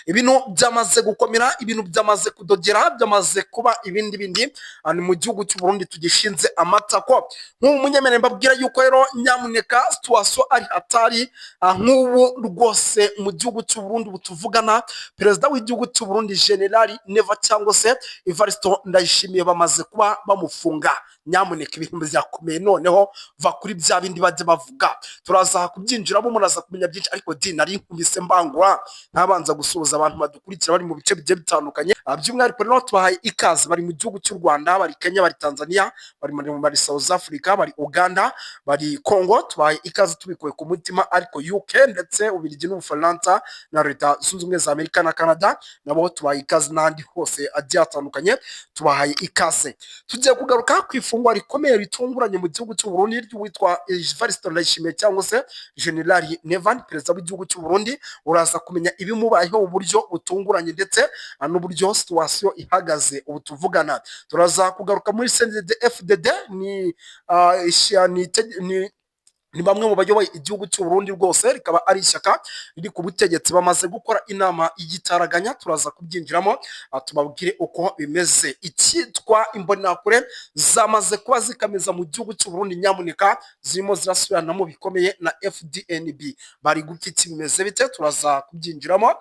ibintu byamaze gukomera, ibintu byamaze kudogera, byamaze kuba ibindi bindi ni mu gihugu cy'u Burundi tugishinze amatako. Nk'umunyemerere mbabwira yuko rero nyamuneka situation ari hatari nk'ubu rwose mu gihugu cy'u Burundi butuvugana, perezida w'igihugu cy'u Burundi General Neva cyangwa se Evariste Ndayishimiye bamaze kuba bamufunga. Nyamuneka ibintu byakomeye noneho va kuri bya bindi bajya bavuga, turaza kubyinjiramo muraza kumenya byinshi, ariko nari nkubise mbangura ntabanza gusuhuza abantu badukurikira bari mu bice bigiye bitandukanye. By'umwihariko rero tubahaye ikaze, bari mu gihugu cy'u Rwanda, bari Kenya, bari Tanzania, bari South Africa, bari Uganda, bari Congo. Tubahaye ikaze tubikuye ku mutima, ariko UK ndetse Ububiligi n'Ubufaransa na Leta Zunze Ubumwe za Amerika na Canada nabo tubahaye ikaze, n'andi hose agiye atandukanye tubahaye ikaze. Tugiye kugaruka ku ifungwa rikomeye ritunguranye mu gihugu cy'u Burundi ry'uwitwa Evariste Ndayishimiye cyangwa se General Neva, perezida w'igihugu cy'u Burundi. Uraza kumenya ibimubayeho mu buryo butunguranye ndetse n'uburyo situation ihagaze ubu tuvugana. Turaza kugaruka muri CNDD-FDD ni bamwe mu bayoboye igihugu cy'u Burundi rwose, rikaba ari ishyaka riri ku butegetsi, bamaze gukora inama y'igitaraganya. Turaza kubyinjiramo tubabwire uko bimeze. Icyitwa imbonakure zamaze kuba zikameza mu gihugu cy'u Burundi, nyamuneka zirimo zirasubiranamo bikomeye na FDNB. Bari gupfitse bimeze bite? Turaza kubyinjiramo.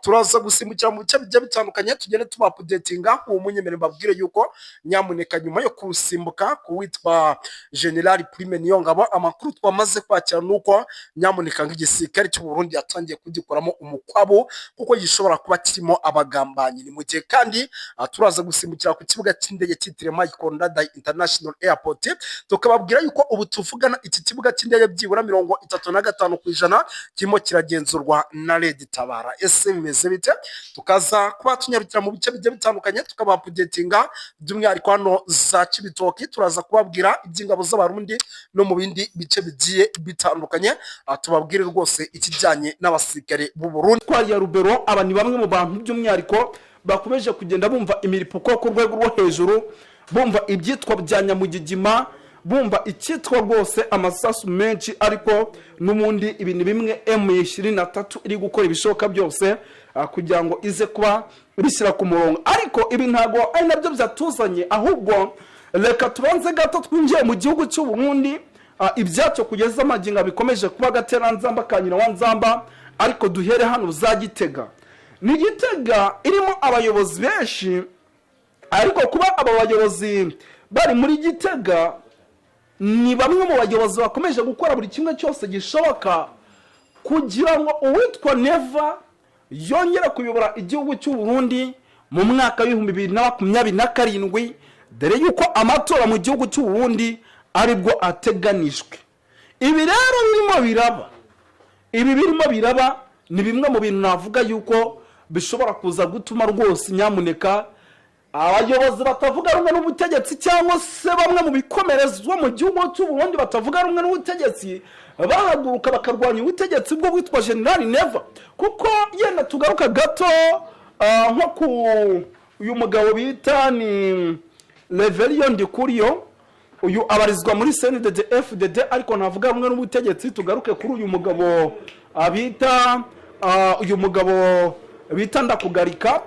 Turaza gusimbukira mu bice bigiye bitandukanye, tugende tubapudetinga. Uwo munyemerere mbabwire yuko nyamuneka nyuma yo kurusimbuka kuwitwa General Prime Niyongabo, amakuru maze kwakira nuko nyamuneka nk'igisirikare cy'u Burundi yatangiye kugikoramo umukwabo kuko gishobora kuba kirimo abagambanyi. Ni mu gihe kandi turaza gusimbukira ku kibuga cy'indege cyitiriwe Michael Ndadaye International Airport, tukababwira yuko ubu tuvugana iki kibuga cy'indege byibura 35% kirimo kiragenzurwa na Red Tabara. Ese bimeze bite? Tukaza kuba tunyarukira mu bice bigiye bitandukanye tukabapudetinga, by'umwihariko hano za Cibitoki turaza kubabwira iby'ingabo z'Abarundi no mu bindi bice bitandukanye. Tubabwire rwose ikijyanye n'abasirikare b'u Burundi. Twari ya Rubero, aba ni bamwe mu bantu by'umwihariko bakomeje kugenda bumva imiripuko ku rwego rwo hejuru, bumva ibyitwa bya Nyamugigima, bumva icyitwa rwose amasasu menshi, ariko n'umundi ibintu bimwe M23 iri gukora ibishoboka byose kugira ngo ize kuba bishyira ku murongo. Ariko ibi ntago ari nabyo byatuzanye, ahubwo reka tubanze gato twinjiye mu gihugu cy'u Burundi. Ibyacyo kugeza amaginga bikomeje kuba gateranzamba kanyina wanzamba, ariko duhere hano za Gitega. Ni Gitega irimo abayobozi benshi, ariko kuba aba bayobozi bari muri Gitega ni bamwe mu bayobozi bakomeje gukora buri kimwe cyose gishoboka kugira ngo uwitwa Neva yongera kuyobora igihugu cy'u Burundi mu mwaka wa 2027, dore yuko amatora mu gihugu cy'u Burundi aribwo ateganijwe. Ibi rero birimo biraba ni bimwe mu bintu navuga yuko bishobora kuza gutuma rwose nyamuneka abayobozi batavuga rumwe n'ubutegetsi, cyangwa se bamwe mu bikomerezwa mu gihugu cy'u Burundi batavuga rumwe n'ubutegetsi bahaguruka bakarwanya ubutegetsi bwo witwa General Neva. Kuko yenda tugaruka gato nko ku uyu mugabo bita ni Reverien Ndikuriyo, uyu abarizwa muri CNDD-FDD ariko navuga rumwe n'ubutegetsi. Tugaruke kuri uyu mugabo bita Ndakugarika,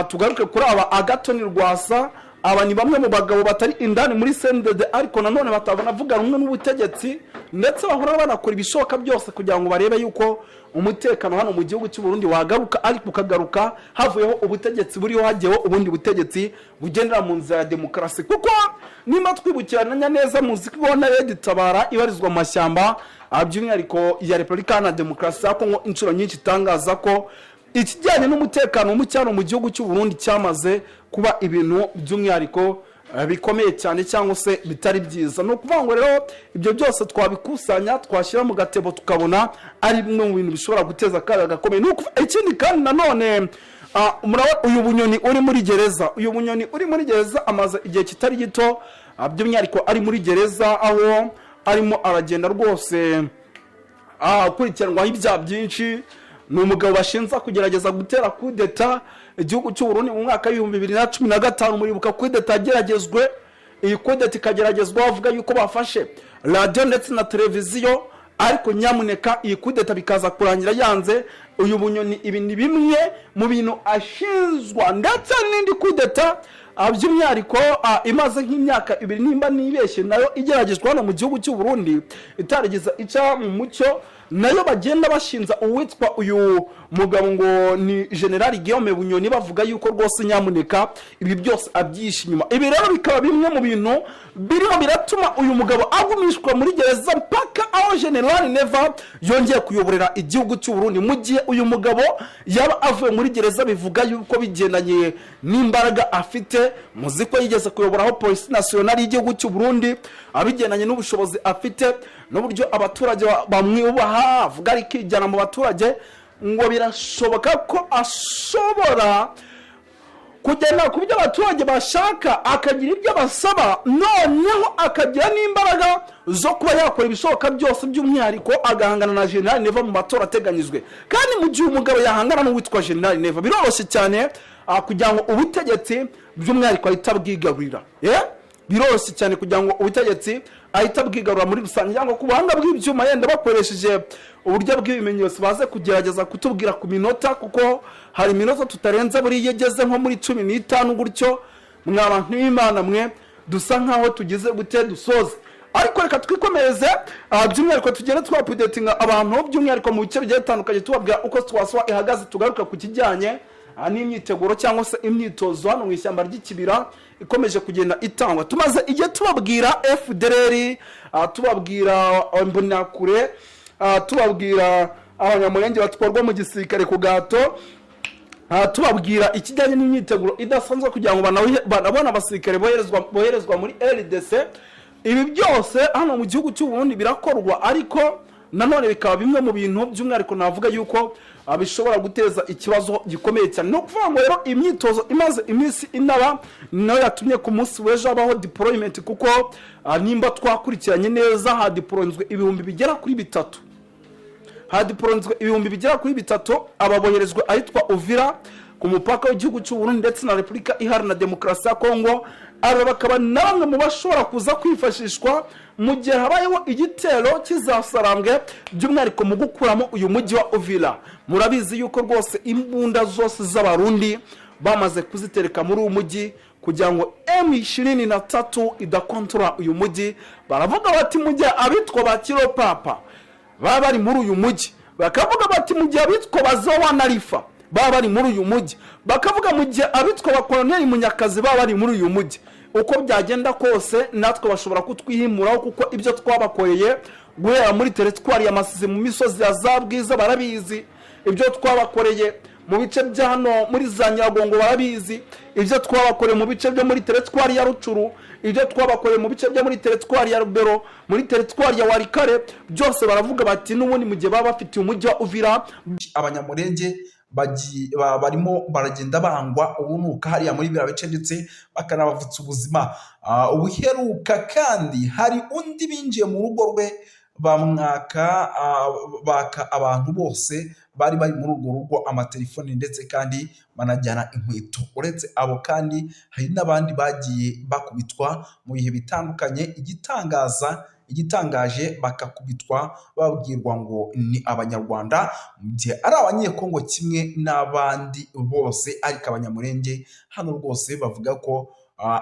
tugaruke kuri aba Agatoni Rwasa. Aba ni bamwe mu bagabo batari indani muri CNDD ariko nanone batanavuga rumwe n'ubutegetsi, ndetse bahora banakora ibishoboka byose kugira ngo barebe yuko umutekano hano mu gihugu cy'u Burundi wagaruka, ariko ukagaruka havuyeho ubutegetsi buriho hagiyeho ubundi butegetsi bugendera mu nzira ya demokarasi. Kuko nimba twibukirana neza muzi ko na Red Tabara ibarizwa mu mashyamba by'umwihariko ya Repubulika Iharanira Demokarasi ya Kongo, inshuro nyinshi itangaza ko ikijyanye n'umutekano mu cyaro mu gihugu cy'u Burundi cyamaze kuba ibintu by'umwihariko bikomeye cyane cyangwa se bitari byiza. No kuvuga ngo rero ibyo byose twabikusanya twashyira mu gatebo tukabona ari bimwe mu bintu bishobora guteza akaga gakomeye. Ikindi kandi nanone uyu bunyoni uri muri gereza amaze igihe kitari gito, by'umwihariko ari muri gereza aho arimo aragenda rwose akurikiranwaho ibyaha byinshi. Ni umugabo bashinza kugerageza gutera kudeta igihugu cy'u Burundi mu mwaka wa 2015. Muribuka kudeta yageragezwe, iyi kudeta ikageragezwa bavuga yuko bafashe radio ndetse na televiziyo, ariko nyamuneka iyi kudeta bikaza kurangira yanze uyu Bunyoni ibi ni bimwe mu bintu ashinzwa, ndetse n'indi kudeta by'umwihariko imaze nk'imyaka 2 nimba nibeshye nayo igeragezwa hano mu gihugu cy'u Burundi itarigeza ica mu mucyo, nayo bagenda bashinza uwitwa uyu mugabo ngo ni General Guillaume Bunyoni, bavuga yuko rwose nyamuneka ibi byose abyishe inyuma. Ibi rero bikaba bimwe mu bintu birimo biratuma uyu mugabo agumishwa muri gereza mpaka aho General Neva yongeye kuyoborera igihugu cy'u Burundi. Mu gihe uyu mugabo yaba avuye muri gereza, bivuga yuko bigendanye n'imbaraga afite, muzi ko yigeze kuyoboraho Police Nationale y'igihugu cy'u Burundi, abigendanye n'ubushobozi afite n'uburyo abaturage bamwubaha, avuga ari kijyana mu baturage, ngo birashoboka ko ashobora kugenda ku byo abaturage bashaka, akagira ibyo basaba, noneho akagira n'imbaraga zo kuba yakora ibishoboka byose, by'umwihariko agahangana na General Neva mu matora ateganyijwe. Kandi mu gihe umugabo yahangana n'uwitwa General Neva, biroroshye cyane kugira ngo ubutegetsi by'umwihariko ahita bwigarurira. Biroroshye cyane kugira ngo ubutegetsi ahita bwigarura muri rusange, cyangwa ku buhanga bw'ibyuma yenda bakoresheje uburyo bw'ibimenyetso baze kugerageza kutubwira ku minota, kuko hari iminota tutarenza buri yegeze nko muri 15 gutyo. Mwaba nk'Imana mwe dusa nkaho tugize gute dusoze, ariko reka twikomereze by'umwihariko tugere twapudetinga abantu by'umwihariko mu bice bigiye bitandukanye, tubabwira uko twaswa ihagaze, tugaruka ku kijyanye n'imyiteguro cyangwa se imyitozo hano mu ishyamba ry'ikibira ikomeje kugenda itangwa. Tumaze igihe tubabwira FDLR, tubabwira Imbonerakure, tubabwira abanyamurenge batwarwa mu gisirikare ku gato, tubabwira ikijyanye n'imyiteguro idasanzwe kugira ngo banabona abasirikare boherezwa muri RDC. Ibi byose hano mu gihugu cy'u Burundi birakorwa, ariko nanone bikaba bimwe mu bintu by'umwihariko navuga yuko bishobora guteza ikibazo gikomeye cyane. No kuvuga ngo rero imyitozo imaze iminsi inaba nayo yatumye ku munsi w'ejo habaho deployment, kuko nimba twakurikiranye neza hadeployenzwe ibihumbi bigera kuri 3, hadeployenzwe ibihumbi bigera kuri 3 ababoherezwa ahitwa Uvira ku mupaka w'igihugu cy'u Burundi ndetse na Repubulika Iharanira Demokarasi ya Kongo. Aba bakaba namwe mu bashobora kuza kwifashishwa mu gihe habayeho igitero kizasarambwe by'umwihariko mu gukuramo uyu mujyi wa Uvira. Murabizi yuko rwose imbunda zose z'abarundi bamaze kuzitereka muri uyu mujyi kugira ngo M23 idakontrola uyu mujyi. Baravuga bati mu gihe abitwa ba Kiropapa baba bari muri uyu mujyi, bakavuga bati mu gihe abitwa bazawa narifa baba bari muri uyu mujyi, bakavuga mu gihe abitwa ba Colonel Munyakazi baba bari muri uyu mujyi. Uko byagenda kose natwe bashobora kutwihimuraho, kuko ibyo twabakoreye guhera muri teritwari ya Masisi mu misozi ya Zabwiza barabizi, ibyo twabakoreye mu bice bya hano muri za Nyagongo barabizi, ibyo twabakoreye mu bice byo muri teritwari ya Rucuru, ibyo twabakoreye mu bice byo muri teritwari ya Rubero, muri teritwari ya Warikare, byose baravuga bati n'ubundi mu gihe baba bafite umujyi wa Uvira. Abanyamurenge barimo baragenda bangwa ubunuka hariya muri bira bice ndetse bakanabavutsa ubuzima ubuheruka. Kandi hari undi binjiye mu rugo rwe bamwaka baka abantu bose bari muri urwo rugo amatelefoni ndetse kandi banajyana inkweto. Uretse abo kandi hari n'abandi bagiye bakubitwa mu bihe bitandukanye, igitangaje bakakubitwa babwirwa ngo ni Abanyarwanda, mu gihe ari Abanyekongo kimwe n'abandi bose, ariko Abanyamurenge hano rwose bavuga ko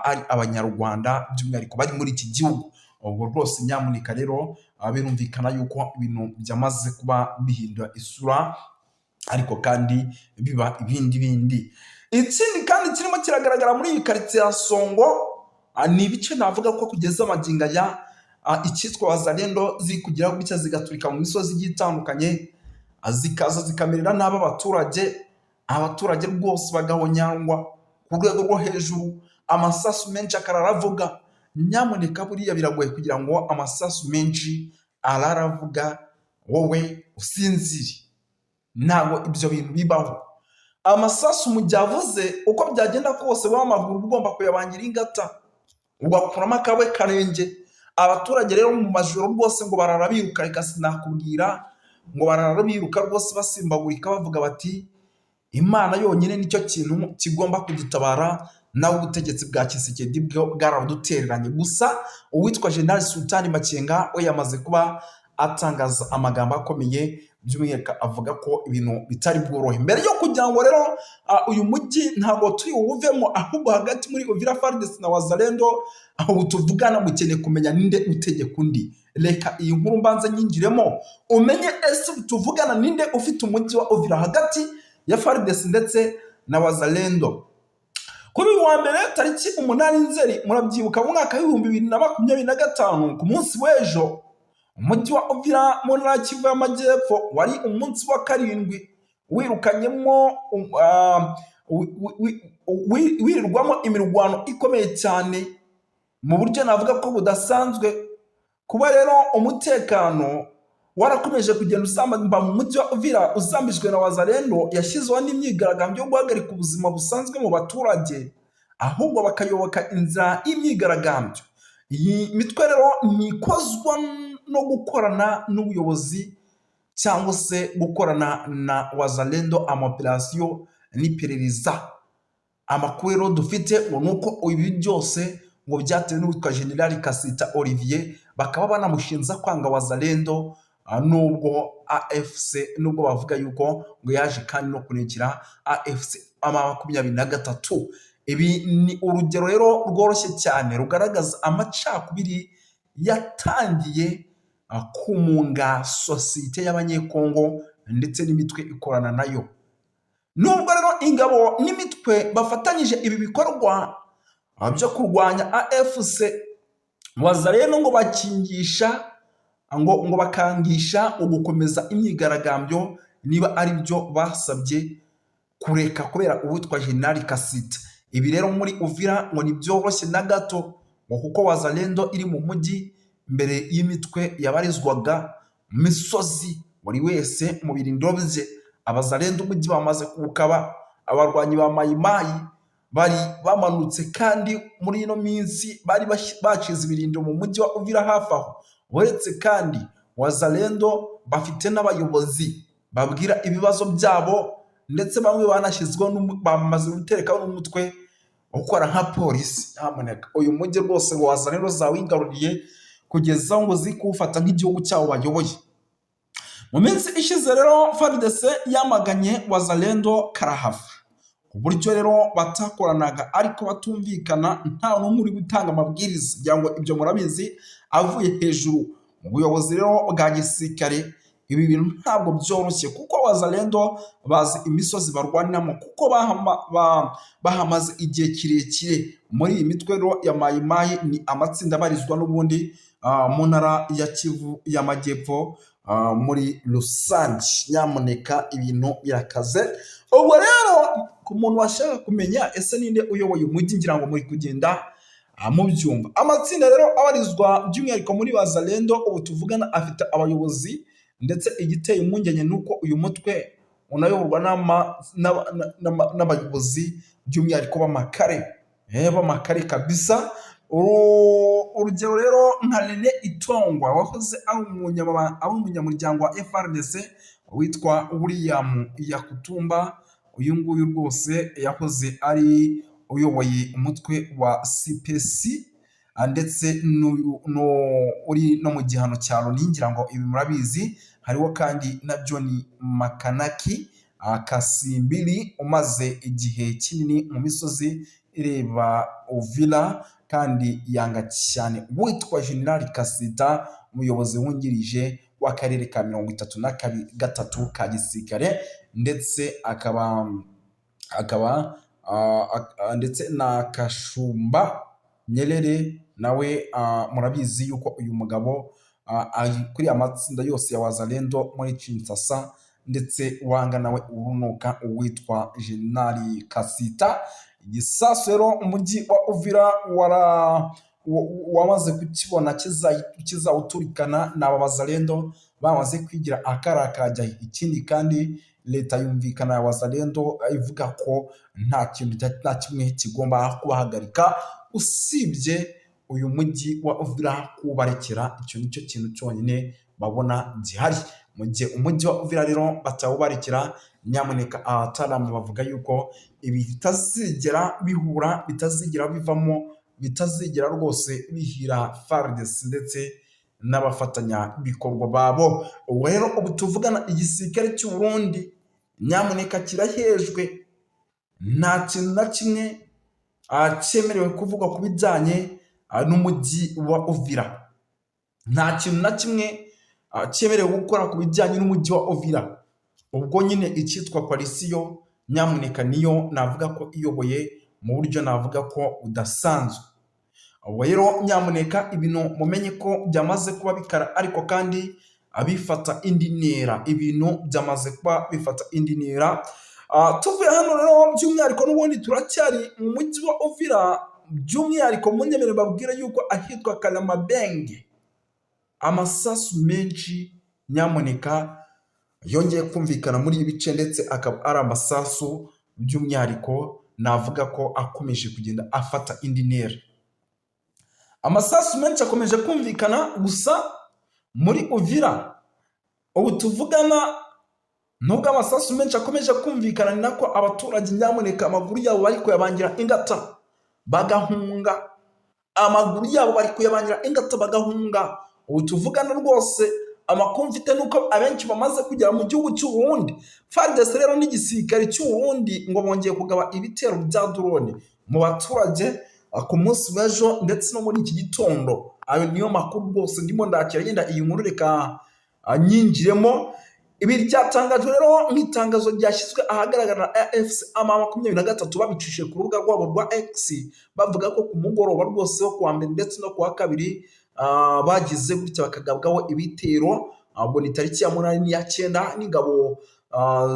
ari Abanyarwanda by'umwihariko bari muri iki gihugu. Ubwo rwose nyamuneka rero birumvikana yuko ibintu byamaze kuba bihindura isura, ariko kandi biba ibindi. Ikindi kandi kirimo kiragaragara muri iyi quartier ya Songo ni ibice navuga ko kugeza amaginga ya icyitwa Wazalendo ziri kugira gutya zigaturika mu misozi igitandukanye, zikaza zikamerera n'aba abaturage rwose bagahonyangwa ku rwego rwo hejuru, amasasu menshi akararavuga. Nyamuneka buriya biragoye kugira ngo amasasu menshi araravuga wowe usinzire, ntabwo ibyo bintu bibaho. Amasasu mu gihe avuze uko byagenda kose w'amaguru ugomba kuyabangira ingata ugakuramo akawe karenge. Abaturage rero mu majoro rwose ngo bararabiruka, reka sinakubwira ngo bararabiruka rwose basimbagurika bavuga bati Imana yonyine nicyo kintu kigomba kudutabara, nawe ubutegetsi bwa Kisekedi bwaradutereranye. Gusa uwitwa General Sultan Makenga we yamaze kuba atangaza amagambo akomeye by'umwihariko avuga ko ibintu bitari bworohe. Mbere yo kugira ngo rero uyu mujyi ntabwo turi uwuvemo, ahubwo hagati muri Uvira FARDC na Wazalendo aho tuvugana mukeneye kumenya ninde utegeka undi. Reka iyi nkuru mbanza nyinjiremo umenye ese tuvugana ninde ufite umujyi wa Uvira hagati ya FARDC ndetse na Wazalendo. Kuri uyu wa mbere tariki 8 Nzeri murabyibuka mu mwaka wa 2025 ku munsi w'ejo umujyi wa Uvira mu ntara Kivu y'Amajyepfo wari umunsi wa 7 wirukanyemo wirirwamo imirwano ikomeye cyane mu buryo navuga ko budasanzwe. Kuba rero umutekano warakomeje kugenda usamba mu mujyi wa Uvira uzambijwe na Wazalendo yashyizweho n'imyigaragambyo yo guhagarika ubuzima busanzwe mu baturage, ahubwo bakayoboka inzira y'imyigaragambyo. Iyi mitwe rero nikozwa no gukorana n'ubuyobozi cyangwa se gukorana na Wazalendo amaoperasiyo n'iperereza. Amakuru rero dufite ngo nuko ibi byose ngo byatewe n'uwitwa General Kasita Olivier, bakaba banamushinza kwanga Wazalendo nubwo AFC nubwo bavuga yuko ngo yaje kandi no kunekira AFC 23. Ibi ni urugero rero rworoshye cyane rugaragaza amacakubiri yatangiye kumunga sosiyete y'abanyekongo ndetse n'imitwe ikorana nayo. Nubwo rero ingabo n'imitwe bafatanyije ibi bikorwa byo kurwanya AFC, Wazalendo ngo bakingisha ngo bakangisha ugukomeza imyigaragambyo niba ari byo basabye kureka kubera uwitwa General Kasita. Ibi rero muri Uvira ngo nibyoroshye na gato kuko Wazalendo iri mu mujyi mbere y'imitwe yabarizwaga mu misozi, buri wese mu birindiro bye. Abazalendo umujyi bamaze kuwukaba, abarwanyi ba Mayimayi bari bamanutse kandi muri ino minsi bari bacize ibirindiro mu mujyi wa Uvira hafi aho. Uretse kandi Wazalendo bafite n'abayobozi babwira ibibazo byabo, ndetse bamwe banashyizweho bamaze guterekaho n'umutwe ukora nka polisi. Nyamuneka uyu mujyi rwose Wazalendo zawigaruriye kugeza ngo zikuwufata nk'igihugu cyabo bayoboye. Mu minsi ishize rero FARDC yamaganye Wazalendo karahava ku buryo rero batakoranaga ariko batumvikana, nta n'umwe uri gutanga amabwiriza kugira ngo ibyo murabizi avuye hejuru mu buyobozi rero bwa gisirikare. Ibi bintu ntabwo byoroshye kuko Wazalendo bazi imisozi barwaniramo, kuko bahamaze igihe kirekire. Muri iyi mitwe rero ya Mayimayi ni amatsinda abarizwa n'ubundi mu ntara ya Kivu y'Amajyepfo muri rusange. Nyamuneka ibintu birakaze. Ubwo rero ku muntu washaka kumenya ese ninde uyoboye umujyi, ngira ngo muri kugenda mu byumba. Amatsinda rero abarizwa by'umwihariko muri Wazalendo ubu tuvugana afite abayobozi, ndetse igiteye impungenge nuko uyu mutwe unayoborwa n'abayobozi by'umwihariko b'amakare kabisa. Urugero rero nka Rene Itongwa wahoze ari umunyamuryango wa FARDC witwa William Yakutumba. Uyu nguyu rwose yahoze ari uyoboye umutwe wa CPC ndetse uri no mu gihano cya Loni, ngira ngo ibi murabizi. Hariho kandi na John Makanaki Kasimbiri umaze igihe kinini mu misozi ireba Uvira kandi yanga cyane witwa General Kasita, umuyobozi wungirije w'akarere ka 33 ka gisirikare, ndetse akaba ndetse na Kashumba Nyerere nawe murabizi yuko uyu mugabo kuri amatsinda yose ya Wazalendo muri Kinshasa, ndetse wanga nawe urunuka uwitwa General Kasita. Igisasu rero umujyi wa Uvira wamaze kukibona kizawuturikana n'aba Wazalendo bamaze kwigira akarakajya. Ikindi kandi leta yumvikana ya Wazalendo ivuga ko nta kimwe kigomba kubahagarika usibye uyu mujyi wa Uvira kubarekera. Icyo nicyo kintu cyonyine babona gihari. Mu gihe umujyi wa Uvira rero batawubarekera, nyamuneka abataramu bavuga yuko ibi bitazigera bihura, bitazigera bivamo, bitazigera rwose bihira FARDC ndetse n'abafatanyabikorwa babo. Ubu rero ubu tuvugana igisirikare cy'u Burundi nyamuneka kirahejwe, nta kintu na kimwe cyemerewe kuvugwa ku bijyanye n'umujyi wa Uvira, nta kintu na kimwe cyemerewe gukora ku bijyanye n'umujyi wa Uvira. Ubwo nyine icyitwa koalisiyo nyamuneka niyo navuga ko iyoboye mu buryo navuga ko udasanzwe. Ubwo rero nyamuneka ibintu mumenye ko byamaze kuba bikara, ariko kandi abifata indi ntera, ibintu byamaze kuba bifata indi ntera. Tuvuye hano rero by'umwihariko n'ubundi turacyari mu mujyi wa Uvira, by'umwihariko munyemere babwira yuko ahitwa Kalamabenge amasasu menshi nyamuneka yongeye kumvikana muri ibi bice, ndetse akaba ari amasasu by'umwihariko navuga ko akomeje kugenda afata indi ntera. Amasasu menshi akomeje kumvikana gusa muri Uvira. Ubu tuvugana nubwo amasasu menshi akomeje kumvikana, ni nako abaturage nyamuneka amaguru yabo bari kuyabangira ingata bagahunga, amaguru yabo bari kuyabangira ingata bagahunga. Ubu tuvugana rwose amakuru mfite nuko abenshi bamaze kugera mu gihugu cy'u Burundi. FARDC rero n'igisirikare cy'u Burundi ngo bongeye kugaba ibitero bya drone mu baturage ku munsi w'ejo ndetse no muri iki gitondo. Ayo niyo makuru rwose ndimo ndakira, yenda iyi nkuru reka nyinjiremo. Ibi ryatangajwe rero nk'itangazo ryashyizwe ahagaragara na AFC M23 babicishije ku rubuga rwabo rwa X, bavuga ko ku mugoroba rwose wo kuwa mbere ndetse no kuwa kabiri bagize gutya bakagabwaho ibitero. Ubwo ni tariki ya 8 n'iya 9 n'ingabo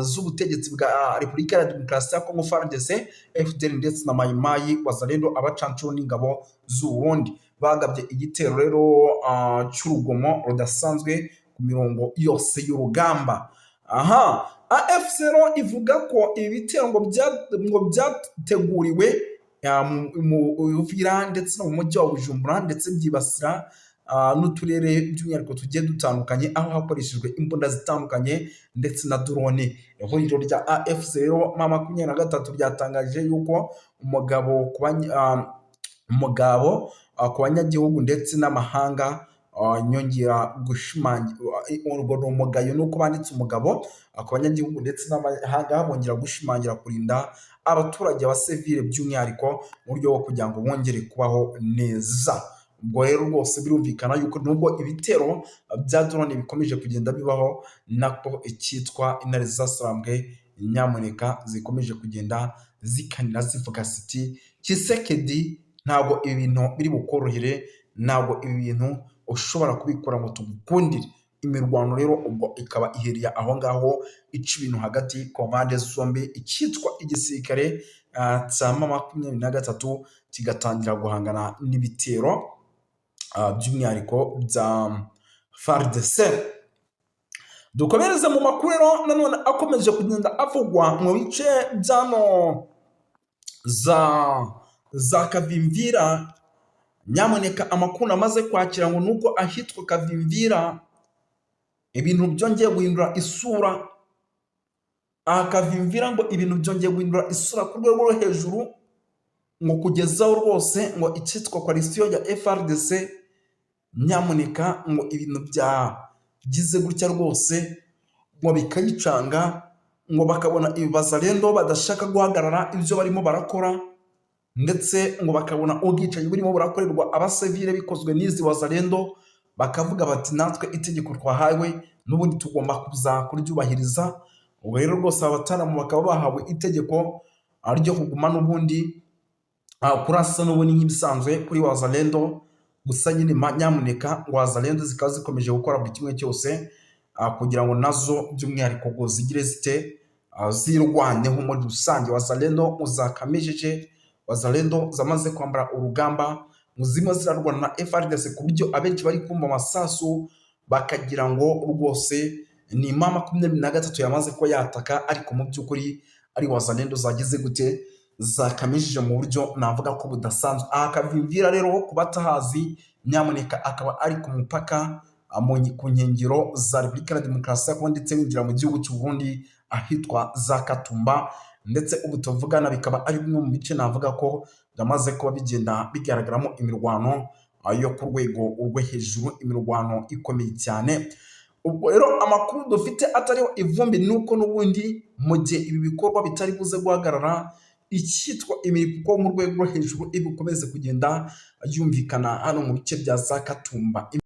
z'ubutegetsi bwa Repubulika ya Demokarasi ya Kongo FARDC, FDL ndetse na Mai Mai Wazalendo abacancuro n'ingabo z'u Burundi bagabye igitero rero cy'urugomo rudasanzwe ku mirongo yose y'urugamba. AFC rero ivuga ko ibi bitero ngo byateguriwe mu Uvira ndetse no mu mujyi wa Bujumbura, ndetse byibasira n'uturere by'umwihariko tugiye dutandukanye, aho hakoreshejwe imbunda zitandukanye ndetse na drone. Ihuriro rya AFC rero M23 ryatangaje yuko umugabo ku banyagihugu ndetse n'amahanga nyongera gushimangira urwo umugayo, nuko banditse umugabo ku banyagihugu ndetse n'amahanga bongera gushimangira kurinda abaturage ba civile by'umwihariko mu buryo bwo kugira ngo bongere kubaho neza. Ubwo rero rwose birumvikana yuko nubwo ibitero bya drone bikomeje kugenda bibaho, nako icyitwa intare zasambwe nyamuneka zikomeje kugenda zikanira zivuga ziti Tshisekedi ntabwo ibi bintu biri bukorohere, ntabwo ibi bintu ushobora kubikora ngo tugukundire. Imirwano rero ubwo ikaba ihereye aho ngaho ica ibintu hagati ku mpande zombi, icyitwa igisirikare cya M23 kigatangira guhangana n'ibitero by'umwihariko bya FARDC. Dukomereze mu makuru rero nanone akomeje kugenda avugwa mu bice byano za Kavimvira. Nyamuneka amakuru amaze kwakira ngo nuko ahitwa Kavimvira ibintu byongeye guhindura isura. Kavimvira ngo ibintu byongeye guhindura isura ku rwego rwo hejuru, ngo kugezaho rwose ngo icyitwa koalisiyo ya FARDC nyamuneka ngo ibintu byagize gutya rwose ngo bikayicanga, ngo bakabona Wazalendo badashaka guhagarara ibyo barimo barakora, ndetse ngo bakabona ubwicanyi burimo burakorerwa abasivile bikozwe n'izi Wazalendo, bakavuga bati natwe itegeko twahawe n'ubundi tugomba kuza kuryubahiriza. Ubwo rero rwose abataramu bakaba bahawe itegeko ryo kuguma n'ubundi kurasa n'ubundi nk'ibisanzwe kuri Wazalendo. Gusa nyine nyamuneka Wazalendo zikaba zikomeje gukora buri kimwe cyose kugira ngo nazo by'umwihariko ngo zigire zite zirwanyeho muri rusange. Wazalendo uzakamejeje, Wazalendo zamaze kwambara urugamba, muzima zirarwana na FARDC ku buryo abenshi bari kumva amasasu bakagira ngo rwose ni M23 yamaze ko yataka, ariko mu by'ukuri ari Wazalendo zagize gute zakamishije mu buryo navuga ko budasanzwe. Kavimvira rero kubatahazi nyamuneka akaba ari ku mupaka ku nkengero za Repubulika ya Demokarasi ya Kongo, ndetse winjira mu gihugu cy'u Burundi ahitwa za Katumba. Ndetse ubu tuvugana bikaba ari bimwe mu bice navuga ko byamaze kuba bigenda bigaragaramo imirwano yo ku rwego rwo hejuru, imirwano ikomeye cyane. Ubwo rero amakuru dufite atariho ivumbi nuko n'ubundi mu gihe ibi bikorwa bitari buze guhagarara, icyitwa imivugo mu rwego rwo hejuru ibikomeze kugenda yumvikana hano mu bice bya za Katumba.